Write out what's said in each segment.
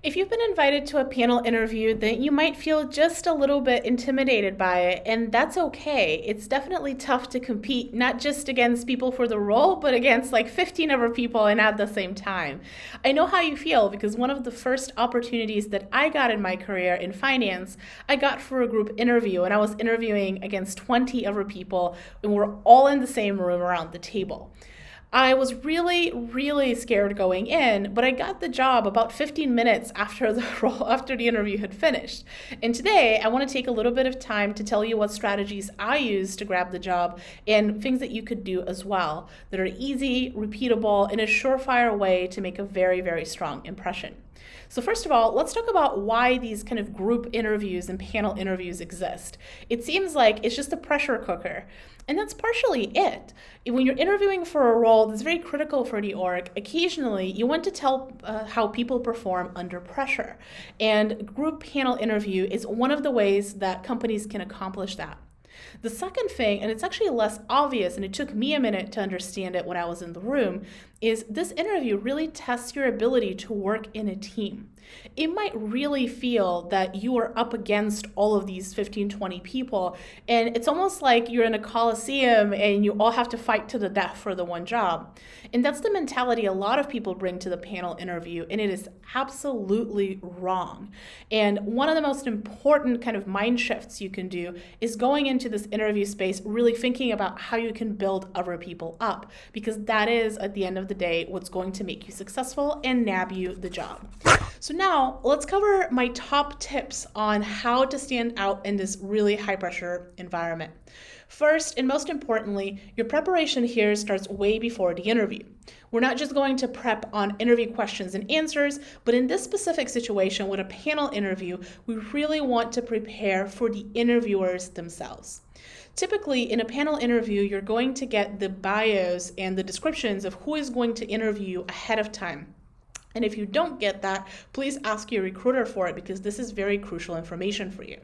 If you've been invited to a panel interview, then you might feel just a little bit intimidated by it, and that's okay. It's definitely tough to compete, not just against people for the role, but against like 15 other people and at the same time. I know how you feel because one of the first opportunities that I got in my career in finance, I got for a group interview, and I was interviewing against 20 other people, and we're all in the same room around the table. I was really, really scared going in, but I got the job about 15 minutes after after the interview had finished. And today, I want to take a little bit of time to tell you what strategies I used to grab the job and things that you could do as well that are easy, repeatable, in a surefire way to make a very, very strong impression. So first of all, let's talk about why these kind of group interviews and panel interviews exist. It seems like it's just a pressure cooker. And that's partially it. When you're interviewing for a role that's very critical for the org, occasionally you want to tell how people perform under pressure. And group panel interview is one of the ways that companies can accomplish that. The second thing, and it's actually less obvious, and it took me a minute to understand it when I was in the room, is this interview really tests your ability to work in a team. It might really feel that you are up against all of these 15, 20 people, and it's almost like you're in a coliseum and you all have to fight to the death for the one job. And that's the mentality a lot of people bring to the panel interview, and it is absolutely wrong. And one of the most important kind of mind shifts you can do is going into this interview space really thinking about how you can build other people up, because that is, at the end of the day, what's going to make you successful and nab you the job. So now let's cover my top tips on how to stand out in this really high pressure environment. First, and most importantly, your preparation here starts way before the interview. We're not just going to prep on interview questions and answers, but in this specific situation with a panel interview, we really want to prepare for the interviewers themselves. Typically, in a panel interview, you're going to get the bios and the descriptions of who is going to interview you ahead of time. And if you don't get that, please ask your recruiter for it because this is very crucial information for you.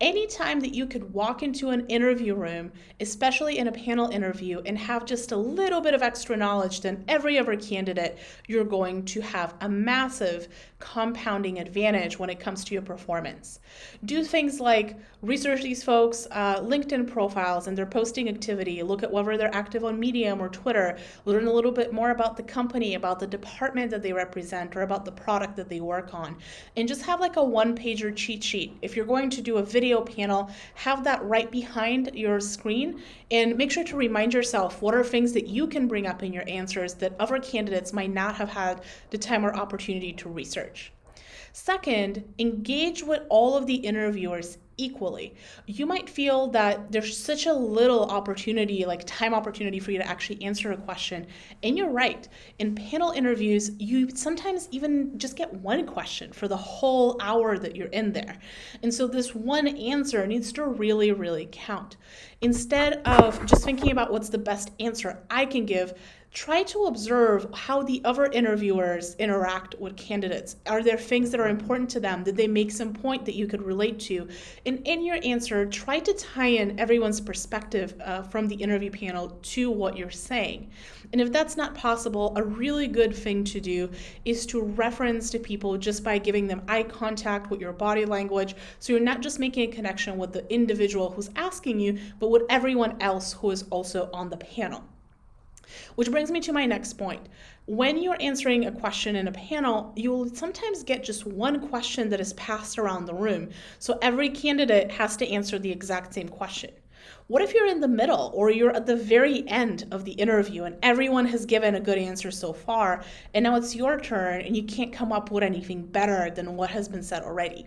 Anytime that you could walk into an interview room, especially in a panel interview, and have just a little bit of extra knowledge than every other candidate, you're going to have a massive compounding advantage when it comes to your performance. Do things like research these folks' LinkedIn profiles and their posting activity, look at whether they're active on Medium or Twitter, learn a little bit more about the company, about the department that they represent, or about the product that they work on, and just have like a one-pager cheat sheet. If you're going to do a video panel, have that right behind your screen and make sure to remind yourself what are things that you can bring up in your answers that other candidates might not have had the time or opportunity to research. Second, engage with all of the interviewers equally. You might feel that there's such a little opportunity, like time opportunity for you to actually answer a question. And you're right. In panel interviews, you sometimes even just get one question for the whole hour that you're in there. And so this one answer needs to really, really count. Instead of just thinking about what's the best answer I can give, try to observe how the other interviewers interact with candidates. Are there things that are important to them? Did they make some point that you could relate to? And in your answer, try to tie in everyone's perspective from the interview panel to what you're saying. And if that's not possible, a really good thing to do is to reference to people just by giving them eye contact with your body language, so you're not just making a connection with the individual who's asking you, but with everyone else who is also on the panel. Which brings me to my next point. When you're answering a question in a panel, you'll sometimes get just one question that is passed around the room. So every candidate has to answer the exact same question. What if you're in the middle or you're at the very end of the interview and everyone has given a good answer so far, and now it's your turn and you can't come up with anything better than what has been said already?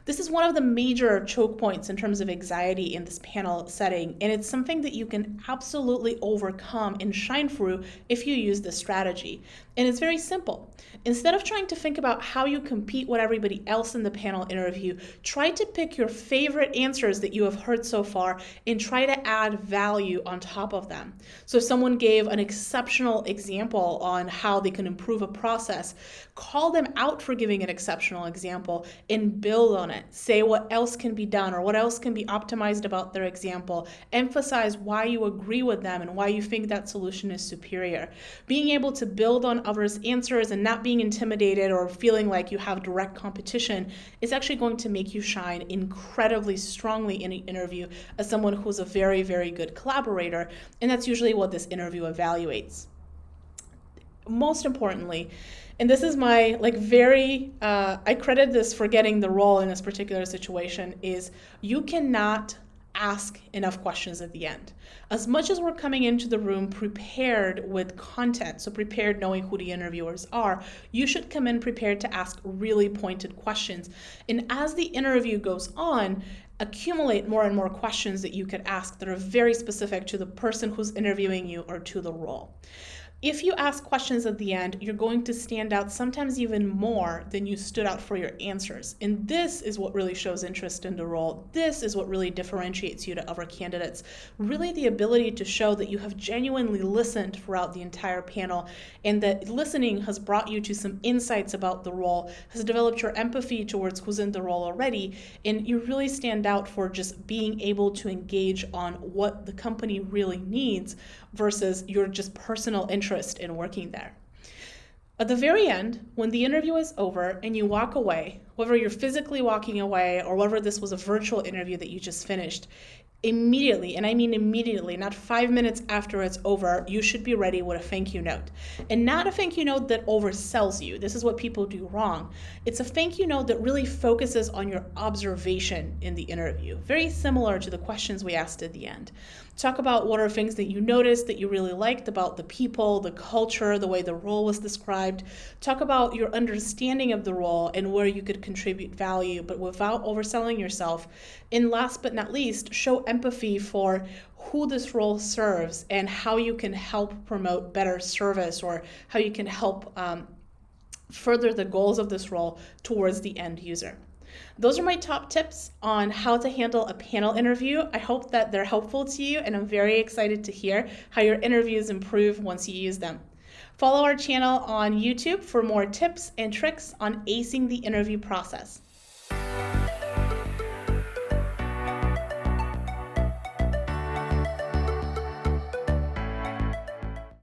This is one of the major choke points in terms of anxiety in this panel setting, and it's something that you can absolutely overcome and shine through if you use this strategy. And it's very simple. Instead of trying to think about how you compete with everybody else in the panel interview, try to pick your favorite answers that you have heard so far and try to add value on top of them. So if someone gave an exceptional example on how they can improve a process, call them out for giving an exceptional example and build on compliment, say what else can be done or what else can be optimized about their example, emphasize why you agree with them and why you think that solution is superior. Being able to build on others' answers and not being intimidated or feeling like you have direct competition is actually going to make you shine incredibly strongly in an interview as someone who's a very, very good collaborator, and that's usually what this interview evaluates. Most importantly, and this is my I credit this for getting the role in this particular situation, is you cannot ask enough questions at the end. As much as we're coming into the room prepared with content, so prepared knowing who the interviewers are, you should come in prepared to ask really pointed questions. And as the interview goes on, accumulate more and more questions that you could ask that are very specific to the person who's interviewing you or to the role. If you ask questions at the end, you're going to stand out sometimes even more than you stood out for your answers. And this is what really shows interest in the role. This is what really differentiates you to other candidates. Really the ability to show that you have genuinely listened throughout the entire panel and that listening has brought you to some insights about the role, has developed your empathy towards who's in the role already, and you really stand out for just being able to engage on what the company really needs versus your just personal interest in working there. At the very end, when the interview is over and you walk away, whether you're physically walking away or whether this was a virtual interview that you just finished, immediately, and I mean immediately, not 5 minutes after it's over, you should be ready with a thank you note. And not a thank you note that oversells you. This is what people do wrong. It's a thank you note that really focuses on your observation in the interview. Very similar to the questions we asked at the end. Talk about what are things that you noticed that you really liked about the people, the culture, the way the role was described. Talk about your understanding of the role and where you could contribute value, but without overselling yourself. And last but not least, show empathy for who this role serves and how you can help promote better service or how you can help further the goals of this role towards the end user. Those are my top tips on how to handle a panel interview. I hope that they're helpful to you, and I'm very excited to hear how your interviews improve once you use them. Follow our channel on YouTube for more tips and tricks on acing the interview process.